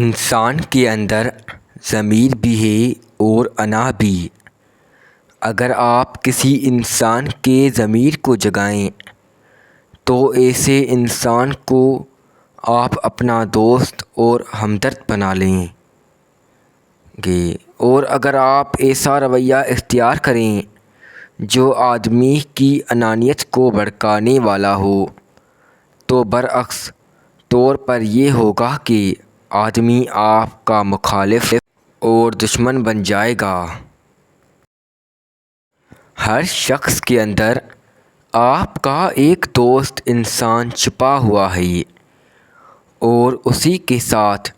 انسان کے اندر ضمیر بھی ہے اور انا بھی۔ اگر آپ کسی انسان کے ضمیر کو جگائیں تو ایسے انسان کو آپ اپنا دوست اور ہمدرد بنا لیں گے، اور اگر آپ ایسا رویہ اختیار کریں جو آدمی کی انانیت کو بھڑکانے والا ہو تو برعکس طور پر یہ ہوگا کہ آدمی آپ کا مخالف اور دشمن بن جائے گا۔ ہر شخص کے اندر آپ کا ایک دوست انسان چھپا ہوا ہے اور اسی کے ساتھ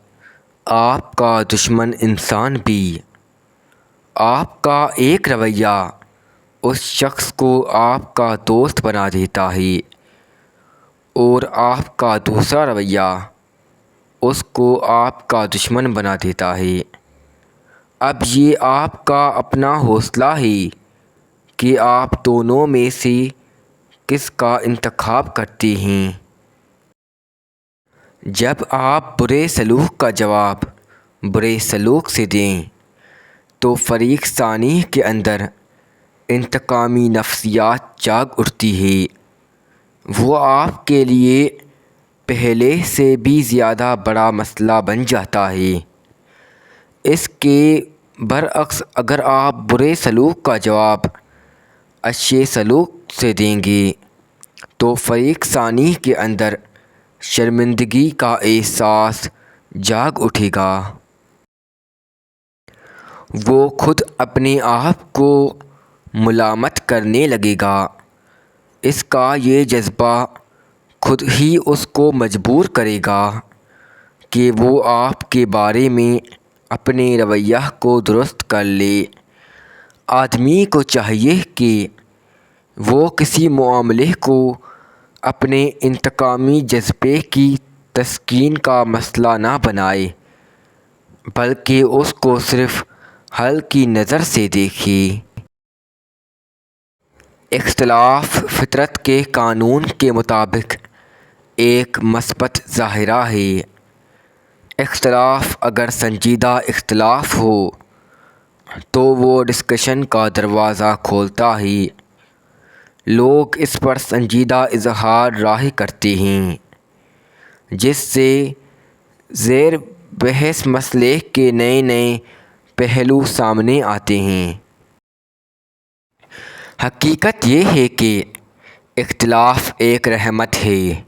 آپ کا دشمن انسان بھی۔ آپ کا ایک رویہ اس شخص کو آپ کا دوست بنا دیتا ہے اور آپ کا دوسرا رویہ اس کو آپ کا دشمن بنا دیتا ہے۔ اب یہ آپ کا اپنا حوصلہ ہے کہ آپ دونوں میں سے کس کا انتخاب کرتے ہیں۔ جب آپ برے سلوک کا جواب برے سلوک سے دیں تو فریق ثانی کے اندر انتقامی نفسیات جاگ اٹھتی ہے۔ وہ آپ کے لیے پہلے سے بھی زیادہ بڑا مسئلہ بن جاتا ہے۔ اس کے برعکس اگر آپ برے سلوک کا جواب اچھے سلوک سے دیں گے تو فریق ثانی کے اندر شرمندگی کا احساس جاگ اٹھے گا۔ وہ خود اپنے آپ کو ملامت کرنے لگے گا۔ اس کا یہ جذبہ خود ہی اس کو مجبور کرے گا کہ وہ آپ کے بارے میں اپنے رویہ کو درست کر لے۔ آدمی کو چاہیے کہ وہ کسی معاملے کو اپنے انتقامی جذبے کی تسکین کا مسئلہ نہ بنائے بلکہ اس کو صرف حل کی نظر سے دیکھے۔ اختلاف فطرت کے قانون کے مطابق ایک مثبت ظاہرہ ہے۔ اختلاف اگر سنجیدہ اختلاف ہو تو وہ ڈسکشن کا دروازہ کھولتا ہے۔ لوگ اس پر سنجیدہ اظہار رائے کرتے ہیں جس سے زیر بحث مسئلے کے نئے نئے پہلو سامنے آتے ہیں۔ حقیقت یہ ہے کہ اختلاف ایک رحمت ہے۔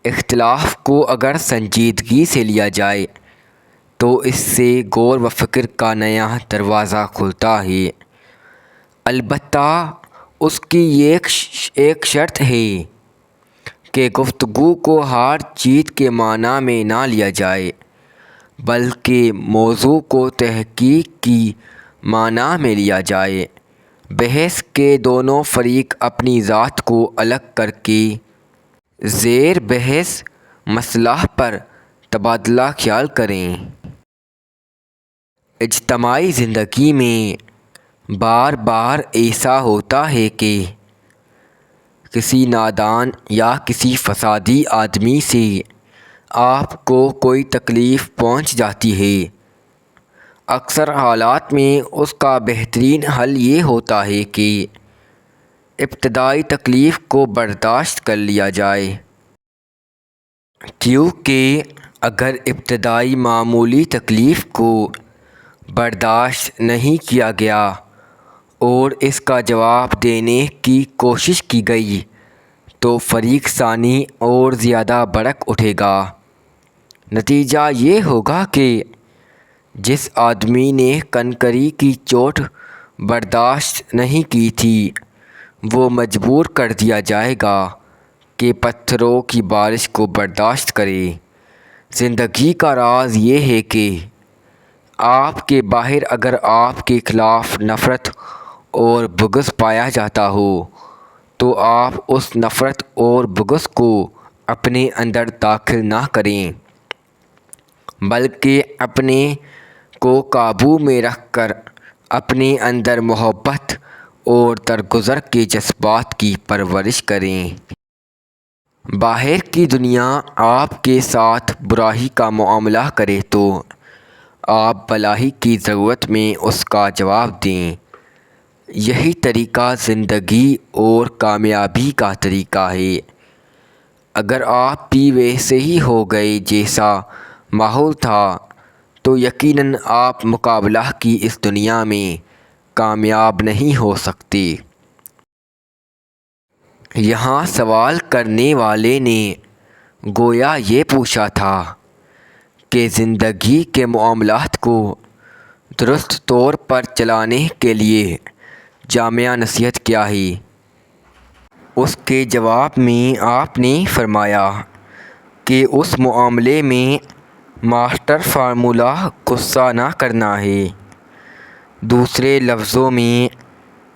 اختلاف کو اگر سنجیدگی سے لیا جائے تو اس سے غور و فکر کا نیا دروازہ کھلتا ہے۔ البتہ اس کی ایک شرط ہے کہ گفتگو کو ہار جیت کے معنی میں نہ لیا جائے بلکہ موضوع کو تحقیق کی معنی میں لیا جائے۔ بحث کے دونوں فریق اپنی ذات کو الگ کر کے زیر بحث مسئلہ پر تبادلہ خیال کریں۔ اجتماعی زندگی میں بار بار ایسا ہوتا ہے کہ کسی نادان یا کسی فسادی آدمی سے آپ کو کوئی تکلیف پہنچ جاتی ہے۔ اکثر حالات میں اس کا بہترین حل یہ ہوتا ہے کہ ابتدائی تکلیف کو برداشت کر لیا جائے، کیونکہ اگر ابتدائی معمولی تکلیف کو برداشت نہیں کیا گیا اور اس کا جواب دینے کی کوشش کی گئی تو فریق ثانی اور زیادہ بھڑک اٹھے گا۔ نتیجہ یہ ہوگا کہ جس آدمی نے کنکری کی چوٹ برداشت نہیں کی تھی وہ مجبور کر دیا جائے گا کہ پتھروں کی بارش کو برداشت کرے۔ زندگی کا راز یہ ہے کہ آپ کے باہر اگر آپ کے خلاف نفرت اور بغض پایا جاتا ہو تو آپ اس نفرت اور بغض کو اپنے اندر داخل نہ کریں بلکہ اپنے کو قابو میں رکھ کر اپنے اندر محبت اور درگزر کے جذبات کی پرورش کریں۔ باہر کی دنیا آپ کے ساتھ برائی کا معاملہ کرے تو آپ بھلائی کی ضرورت میں اس کا جواب دیں۔ یہی طریقہ زندگی اور کامیابی کا طریقہ ہے۔ اگر آپ بھی ویسے ہی ہو گئے جیسا ماحول تھا تو یقیناً آپ مقابلہ کی اس دنیا میں کامیاب نہیں ہو سکتے۔ یہاں سوال کرنے والے نے گویا یہ پوچھا تھا کہ زندگی کے معاملات کو درست طور پر چلانے کے لیے جامع نصیحت کیا ہے؟ اس کے جواب میں آپ نے فرمایا کہ اس معاملے میں ماسٹر فارمولہ غصہ نہ کرنا ہے۔ دوسرے لفظوں میں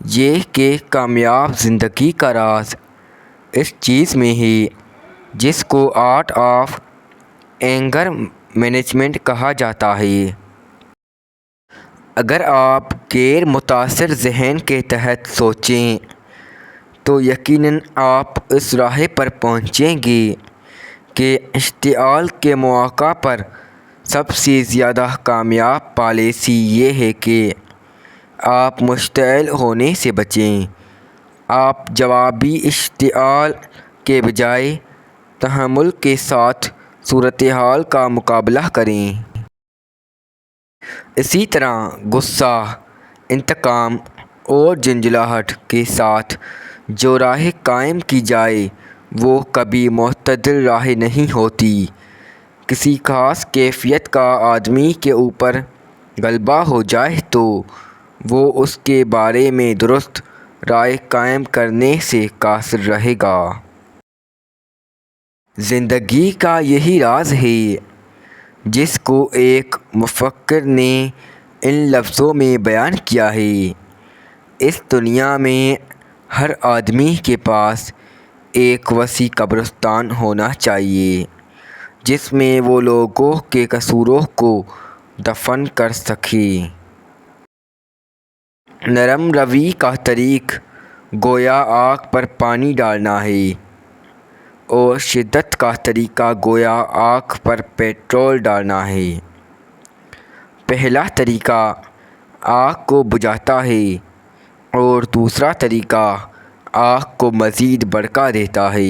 یہ کہ کامیاب زندگی کا راز اس چیز میں ہے جس کو آرٹ آف اینگر مینجمنٹ کہا جاتا ہے۔ اگر آپ غیر متاثر ذہن کے تحت سوچیں تو یقیناً آپ اس راہ پر پہنچیں گے کہ اشتعال کے مواقع پر سب سے زیادہ کامیاب پالیسی یہ ہے کہ آپ مشتعل ہونے سے بچیں۔ آپ جوابی اشتعال کے بجائے تحمل کے ساتھ صورتحال کا مقابلہ کریں۔ اسی طرح غصہ، انتقام اور جھنجھلاہٹ کے ساتھ جو راہ قائم کی جائے وہ کبھی معتدل راہ نہیں ہوتی۔ کسی خاص کیفیت کا آدمی کے اوپر غلبہ ہو جائے تو وہ اس کے بارے میں درست رائے قائم کرنے سے قاصر رہے گا۔ زندگی کا یہی راز ہے جس کو ایک مفکر نے ان لفظوں میں بیان کیا ہے: اس دنیا میں ہر آدمی کے پاس ایک وسیع قبرستان ہونا چاہیے جس میں وہ لوگوں کے قصوروں کو دفن کر سکے۔ نرم روی کا طریق گویا آگ پر پانی ڈالنا ہے اور شدت کا طریقہ گویا آگ پر پیٹرول ڈالنا ہے۔ پہلا طریقہ آگ کو بجھاتا ہے اور دوسرا طریقہ آگ کو مزید بھڑکا دیتا ہے۔